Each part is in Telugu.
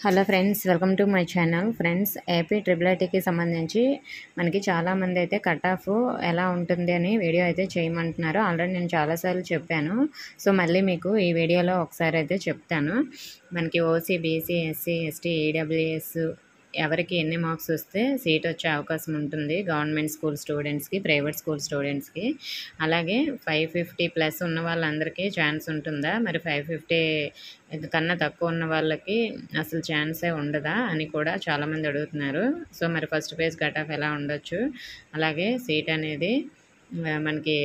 Hello friends, welcome to my channel. Friends, AP triple ఐటీకి సంబంధించి మనకి చాలామంది అయితే కట్ ఆఫ్ ఎలా ఉంటుంది అని వీడియో అయితే చేయమంటున్నారు. ఆల్రెడీ నేను చాలాసార్లు చెప్పాను. సో మళ్ళీ మీకు ఈ వీడియోలో ఒకసారి అయితే చెప్తాను. మనకి OC, BC, SC, ST, EWS ఎవరికి ఎన్ని మార్క్స్ వస్తే సీట్ వచ్చే అవకాశం ఉంటుంది గవర్నమెంట్ స్కూల్ స్టూడెంట్స్కి, ప్రైవేట్ స్కూల్ స్టూడెంట్స్కి. అలాగే 550+ ఉన్న వాళ్ళందరికీ ఛాన్స్ ఉంటుందా, మరి 550 కన్నా తక్కువ ఉన్న వాళ్ళకి అసలు ఛాన్సే ఉండదా అని కూడా చాలామంది అడుగుతున్నారు. సో మరి ఫస్ట్ పేజ్ కట్ ఆఫ్ ఎలా ఉండొచ్చు, అలాగే సీట్ అనేది మనకి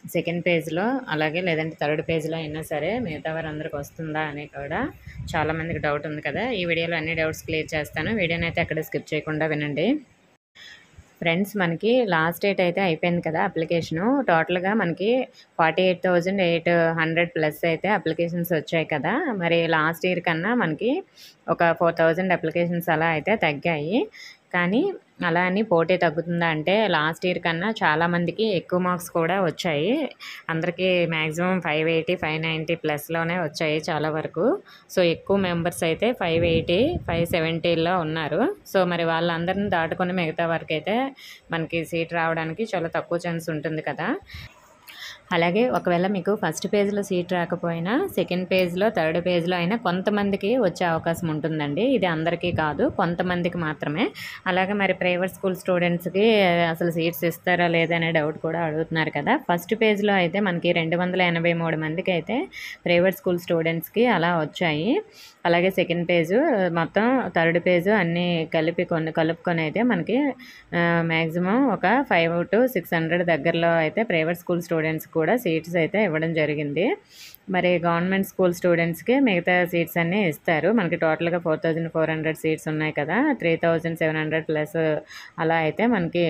సెకండ్ పేజ్లో అలాగే లేదంటే థర్డ్ పేజ్లో అయినా సరే మిగతా వారందరికి వస్తుందా అని కూడా చాలామందికి డౌట్ ఉంది కదా. ఈ వీడియోలో అన్ని డౌట్స్ క్లియర్ చేస్తాను. వీడియోని అయితే అక్కడ స్కిప్ చేయకుండా వినండి. ఫ్రెండ్స్, మనకి లాస్ట్ డేట్ అయితే అయిపోయింది కదా అప్లికేషను. టోటల్గా మనకి 48,800+ అయితే అప్లికేషన్స్ వచ్చాయి కదా. మరి లాస్ట్ ఇయర్ కన్నా మనకి ఒక 4,000 అప్లికేషన్స్ అలా అయితే తగ్గాయి. కానీ అలా అని పోటీ తగ్గుతుందా అంటే లాస్ట్ ఇయర్ కన్నా చాలామందికి ఎక్కువ మార్క్స్ కూడా వచ్చాయి. అందరికీ మ్యాక్సిమం 580, 590+లోనే వచ్చాయి చాలా వరకు. సో ఎక్కువ మెంబర్స్ అయితే 580, 570లో ఉన్నారు. సో మరి వాళ్ళందరిని దాటుకొని మిగతా వరకు అయితే మనకి సీట్ రావడానికి చాలా తక్కువ ఛాన్స్ ఉంటుంది కదా. అలాగే ఒకవేళ మీకు ఫస్ట్ పేజ్లో సీట్ రాకపోయినా సెకండ్ పేజ్లో, థర్డ్ పేజ్లో అయినా కొంతమందికి వచ్చే అవకాశం ఉంటుందండి. ఇది అందరికీ కాదు, కొంతమందికి మాత్రమే. అలాగే మరి ప్రైవేట్ స్కూల్ స్టూడెంట్స్కి అసలు సీట్స్ ఇస్తారా లేదనే డౌట్ కూడా అడుగుతున్నారు కదా. ఫస్ట్ పేజ్లో అయితే మనకి 283 మందికి అయితే ప్రైవేట్ స్కూల్ స్టూడెంట్స్కి అలా వచ్చాయి. అలాగే సెకండ్ పేజు, మొత్తం థర్డ్ పేజు అన్నీ కలుపుకొని అయితే మనకి మ్యాక్సిమం ఒక 500 to 600 దగ్గరలో అయితే ప్రైవేట్ స్కూల్ స్టూడెంట్స్ కూడా సీట్స్ అయితే ఇవ్వడం జరిగింది. మరి గవర్నమెంట్ స్కూల్ స్టూడెంట్స్కి మిగతా సీట్స్ అన్నీ ఇస్తారు. మనకి టోటల్గా 4,400 సీట్స్ ఉన్నాయి కదా. 3,700+ అలా అయితే మనకి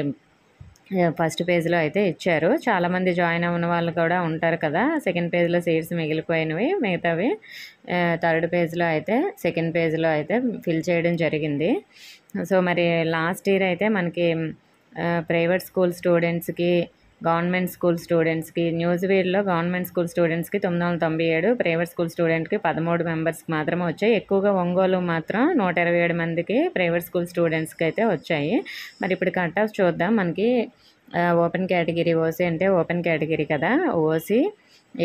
ఫస్ట్ పేజ్లో అయితే ఇచ్చారు. చాలామంది జాయిన్ అవ్వన వాళ్ళు కూడా ఉంటారు కదా. సెకండ్ పేజ్లో సీట్స్ మిగిలిపోయినవి, మిగతావి థర్డ్ పేజ్లో అయితే సెకండ్ పేజ్లో అయితే ఫిల్ చేయడం జరిగింది. సో మరి లాస్ట్ ఇయర్ అయితే మనకి ప్రైవేట్ స్కూల్ స్టూడెంట్స్కి, గవర్నమెంట్ స్కూల్ స్టూడెంట్స్కి, న్యూస్ వీడ్లో గవర్నమెంట్ స్కూల్ స్టూడెంట్స్కి 997, ప్రైవేట్ స్కూల్ స్టూడెంట్కి 13 మెంబర్స్కి మాత్రమే వచ్చాయి. ఎక్కువగా ఒంగోలు మాత్రం 127 మందికి ప్రైవేట్ స్కూల్ స్టూడెంట్స్కి అయితే వచ్చాయి. మరి ఇప్పుడు కట్ ఆఫ్ చూద్దాం. మనకి ఓపెన్ కేటగిరీ, ఓసీ అంటే ఓపెన్ కేటగిరీ కదా. ఓసీ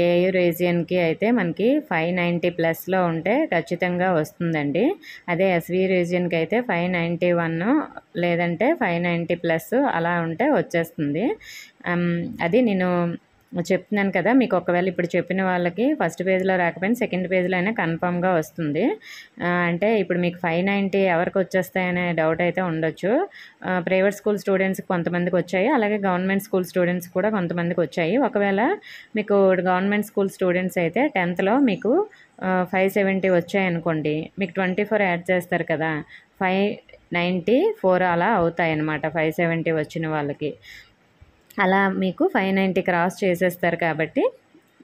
ఏయూ రీజియన్కి అయితే మనకి 590+లో ఉంటే ఖచ్చితంగా వస్తుందండి. అదే ఎస్వి రీజియన్కి అయితే 591 లేదంటే 590+ అలా ఉంటే వచ్చేస్తుంది. అది నేను చెప్తున్నాను కదా. మీకు ఒకవేళ ఇప్పుడు చెప్పిన వాళ్ళకి ఫస్ట్ పేజ్లో రాకపోయినా సెకండ్ పేజ్లో అయినా కన్ఫామ్గా వస్తుంది. అంటే ఇప్పుడు మీకు 590 ఎవరికి వచ్చేస్తాయనే డౌట్ అయితే ఉండొచ్చు. ప్రైవేట్ స్కూల్ స్టూడెంట్స్కి కొంతమందికి వచ్చాయి, అలాగే గవర్నమెంట్ స్కూల్ స్టూడెంట్స్ కూడా కొంతమందికి వచ్చాయి. ఒకవేళ మీకు గవర్నమెంట్ స్కూల్ స్టూడెంట్స్ అయితే 10th మీకు 570 వచ్చాయనుకోండి, మీకు 24 యాడ్ చేస్తారు కదా, 594 అలా అవుతాయి అన్నమాట 570 వచ్చిన వాళ్ళకి. అలా మీకు 590 క్రాస్ చేసేస్తారు కాబట్టి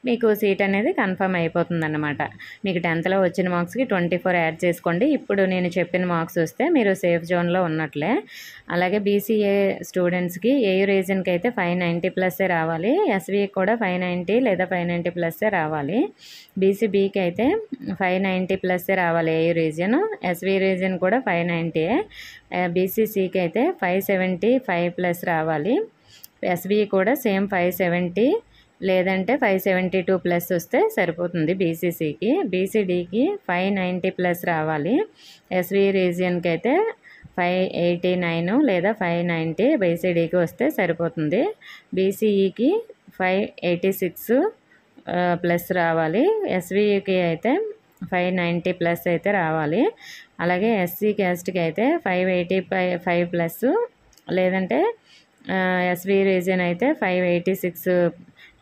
మీకు సీట్ అనేది కన్ఫర్మ్ అయిపోతుందన్నమాట. మీకు 10th వచ్చిన మార్క్స్కి 24 యాడ్ చేసుకోండి. ఇప్పుడు నేను చెప్పిన మార్క్స్ వస్తే మీరు సేఫ్ జోన్లో ఉన్నట్లే. అలాగే బీసీఏ స్టూడెంట్స్కి ఏయూ రీజన్కి అయితే 590+ రావాలి. ఎస్వి కూడా 590 లేదా 590+ రావాలి. బీసీబీకి అయితే 590+ రావాలి ఏయూ రీజన్. ఎస్వి రీజన్ కూడా 590. బీసీసీకి అయితే 575+ రావాలి. ఎస్వి కూడా సేమ్ 570 లేదంటే 572+ వస్తే సరిపోతుంది బీసీసీకి. బీసీడీకి 590+ రావాలి. ఎస్వి రీజియన్కి అయితే 589 లేదా 590 బీసీడీకి వస్తే సరిపోతుంది. బీసీఈకి 586+ రావాలి. ఎస్వికి అయితే 590+ అయితే రావాలి. అలాగే ఎస్సీ క్యాస్ట్కి అయితే 585+ లేదంటే ఎస్వి రీజియన్ అయితే 586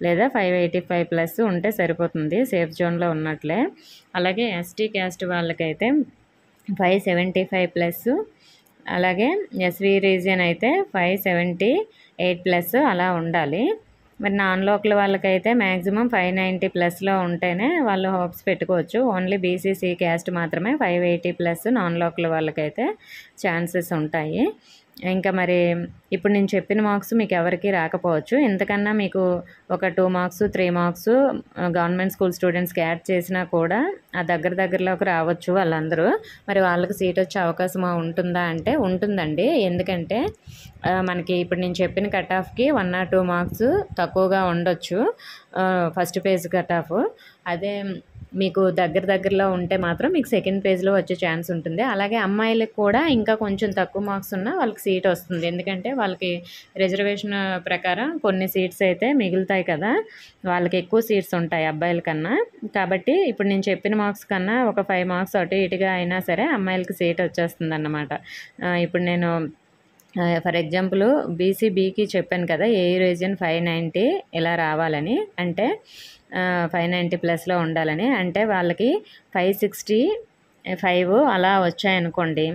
లేదా 585+ ఉంటే సరిపోతుంది, సేఫ్ జోన్లో ఉన్నట్లే. అలాగే ఎస్టీ క్యాస్ట్ వాళ్ళకైతే 575+, అలాగే ఎస్వి రీజియన్ అయితే 578+ అలా ఉండాలి. మరి నాన్ లోకల్ వాళ్ళకైతే మ్యాక్సిమం 590+లో ఉంటేనే వాళ్ళు హోప్స్ పెట్టుకోవచ్చు. ఓన్లీ బీసీసీ క్యాస్ట్ మాత్రమే 580+, నాన్ లోకల్ వాళ్ళకైతే ఛాన్సెస్ ఉంటాయి. ఇంకా మరి ఇప్పుడు నేను చెప్పిన మార్క్స్ మీకు ఎవరికీ రాకపోవచ్చు. ఇంతకన్నా మీకు ఒక 2 మార్క్స్, 3 మార్క్స్ గవర్నమెంట్ స్కూల్ స్టూడెంట్స్‌కి యాడ్ చేసినా కూడా ఆ దగ్గరలోకి రావచ్చు వాళ్ళందరూ. మరి వాళ్ళకి సీట్ వచ్చే అవకాశం ఉంటుందా అంటే ఉంటుందండి. ఎందుకంటే మనకి ఇప్పుడు నేను చెప్పిన కట్ ఆఫ్‌కి 1 ఆర్ 2 మార్క్స్ తక్కువగా ఉండొచ్చు. First page cut off. అదే మీకు దగ్గరలో ఉంటే మాత్రం మీకు సెకండ్ పేజ్‌లో వచ్చే ఛాన్స్ ఉంటుంది. అలాగే అమ్మాయిలకి కూడా ఇంకా కొంచెం తక్కువ మార్క్స్ ఉన్నా వాళ్ళకి సీట్ వస్తుంది. ఎందుకంటే వాళ్ళకి రిజర్వేషన్ ప్రకారం కొన్ని సీట్స్ అయితే మిగులుతాయి కదా! వాళ్ళకి ఎక్కువ సీట్స్ ఉంటాయి అబ్బాయిల కన్నా. కాబట్టి ఇప్పుడు నేను చెప్పిన మార్క్స్ కన్నా ఒక 5 మార్క్స్ అటు ఇటుగా అయినా సరే అమ్మాయిలకి సీట్ వచ్చేస్తుందన్నమాట. ఇప్పుడు నేను ఫర్ ఎగ్జాంపుల్ బీసీబీకి చెప్పాను కదా! ఏ రీజియన్ 590 ఇలా రావాలని. అంటే 590 ప్లస్‌లో ఉండాలని. అంటే వాళ్ళకి 565 అలా వచ్చాయనుకోండి.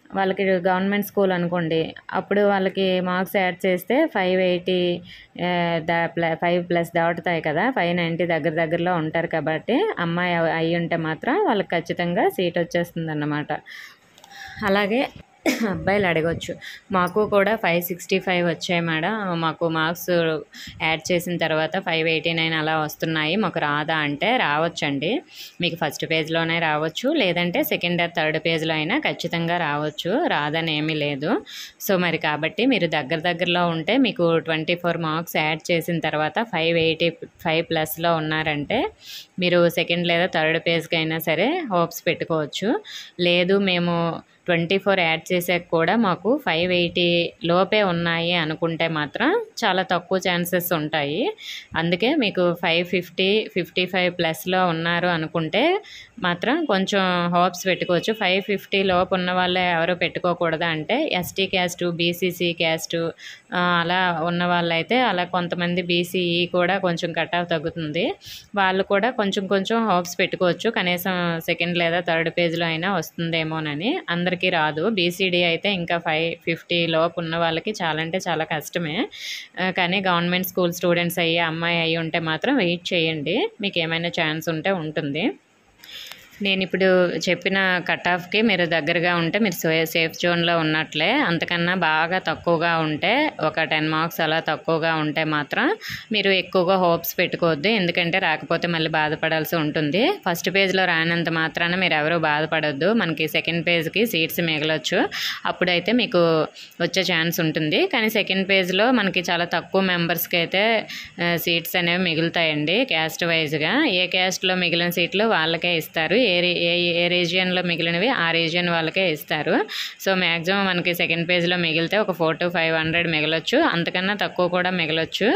వాళ్ళకి గవర్నమెంట్ స్కూల్ అనుకోండి. అప్పుడు వాళ్ళకి మార్క్స్ యాడ్ చేస్తే 580 5+ దాటుతాయి కదా! 590 దగ్గరలో ఉంటారు కాబట్టి అమ్మాయి అయ్యుంటే మాత్రం వాళ్ళకి ఖచ్చితంగా సీట్ వచ్చేస్తుందన్నమాట. అలాగే అబ్బాయిలు అడగొచ్చు. మాకు కూడా 565 వచ్చాయి మేడం. మాకు మార్క్స్ యాడ్ చేసిన తర్వాత 589 అలా వస్తున్నాయి. మాకు రాదా అంటే రావచ్చండి. మీకు ఫస్ట్ పేజ్‌లోనే రావచ్చు. లేదంటే సెకండ్ ఆర్ థర్డ్ పేజ్‌లో అయినా ఖచ్చితంగా రావచ్చు. రాదని ఏమీ లేదు. సో మరి కాబట్టి మీరు దగ్గరలో ఉంటే మీకు 24 మార్క్స్ యాడ్ చేసిన తర్వాత 585 ప్లస్‌లో ఉన్నారంటే మీరు సెకండ్ లేదా థర్డ్ పేజ్‌కి అయినా సరే హోప్స్ పెట్టుకోవచ్చు. లేదు మేము 24 యాడ్ చేసాక కూడా మాకు 580 లోపే ఉన్నాయి అనుకుంటే మాత్రం చాలా తక్కువ ఛాన్సెస్ ఉంటాయి. అందుకే మీకు 550, 55 ప్లస్‌లో ఉన్నారు అనుకుంటే మాత్రం కొంచెం హోప్స్ పెట్టుకోవచ్చు. 550 లోపు ఉన్న వాళ్ళే ఎవరు పెట్టుకోకూడదా అంటే ఎస్టీ క్యాస్టు, బీసీసీ క్యాస్టు అలా ఉన్న వాళ్ళైతే అలా కొంతమంది బీసీఈ కూడా కొంచెం కట్ ఆఫ్ తగ్గుతుంది. వాళ్ళు కూడా కొంచెం హోప్స్ పెట్టుకోవచ్చు. కనీసం సెకండ్ లేదా థర్డ్ పేజ్‌లో అయినా వస్తుందేమోనని. అందరికీ రాదు. బీసీడీ అయితే ఇంకా 550 లోపు ఉన్న వాళ్ళకి చాలా అంటే చాలా కష్టమే. కానీ గవర్నమెంట్ స్కూల్ స్టూడెంట్స్ అమ్మాయి అయ్యి ఉంటే మాత్రం వెయిట్ చేయండి. మీకు ఏమైనా ఛాన్స్ ఉంటే ఉంటుంది. నేను ఇప్పుడు చెప్పిన కట్ ఆఫ్‌కి మీరు దగ్గరగా ఉంటే మీరు సేఫ్ జోన్‌లో ఉన్నట్లే. అంతకన్నా బాగా తక్కువగా ఉంటే ఒక 10 మార్క్స్ అలా తక్కువగా ఉంటే మాత్రం మీరు ఎక్కువగా హోప్స్ పెట్టుకోవద్దు. ఎందుకంటే రాకపోతే మళ్ళీ బాధపడాల్సి ఉంటుంది. ఫస్ట్ పేజ్‌లో రానంత మాత్రాన మీరు ఎవరు బాధపడొద్దు. మనకి సెకండ్ పేజ్‌కి సీట్స్ మిగలొచ్చు. అప్పుడైతే మీకు వచ్చే ఛాన్స్ ఉంటుంది. కానీ సెకండ్ పేజ్‌లో మనకి చాలా తక్కువ మెంబర్స్‌కి అయితే సీట్స్ అనేవి మిగులుతాయండి క్యాస్ట్ వైజ్‌గా. ఏ క్యాస్ట్‌లో మిగిలిన సీట్లు వాళ్ళకే ఇస్తారు. ఏ రీజియన్లో మిగిలినవి ఆ రీజియన్ వాళ్ళకే ఇస్తారు. సో మ్యాక్సిమం మనకి సెకండ్ పేజ్‌లో మిగిలితే ఒక 400-500 మిగలొచ్చు. అంతకన్నా తక్కువ కూడా మిగలొచ్చు.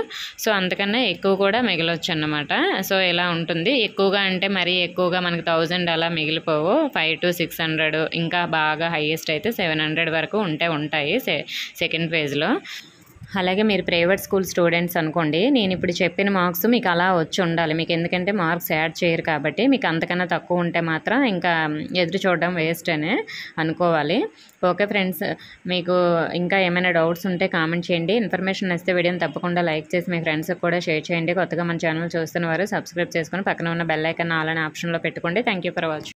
సో అంతకన్నా ఎక్కువ కూడా మిగలొచ్చు అన్నమాట. సో ఇలా ఉంటుంది. ఎక్కువగా అంటే మరీ ఎక్కువగా మనకి 1000 అలా మిగిలిపోవు. 500-600 ఇంకా బాగా హైయెస్ట్ అయితే 700 వరకు ఉంటాయి సెకండ్ పేజ్‌లో. అలాగే మీరు ప్రైవేట్ స్కూల్ స్టూడెంట్స్ అనుకోండి. నేను ఇప్పుడు చెప్పిన మార్క్స్ మీకు అలా వచ్చి ఉండాలి. మీకు ఎందుకంటే మార్క్స్ యాడ్ చేయరు కాబట్టి మీకు అంతకన్నా తక్కువ ఉంటే మాత్రం ఇంకా ఎదురు చూడడం వేస్ట్ అనే అనుకోవాలి. ఓకే ఫ్రెండ్స్, మీకు ఇంకా ఏమైనా డౌట్స్ ఉంటే కామెంట్ చేయండి. ఇన్ఫర్మేషన్ నచ్చితే వీడియోని తప్పకుండా లైక్ చేసి మీ ఫ్రెండ్స్కి కూడా షేర్ చేయండి. కొత్తగా మన ఛానల్ చూస్తున్న వారు సబ్స్క్రైబ్ చేసుకొని పక్కన ఉన్న బెల్ ఐకాన్ ఆల్ అనే ఆప్షన్లో పెట్టుకోండి. Thank you for watching.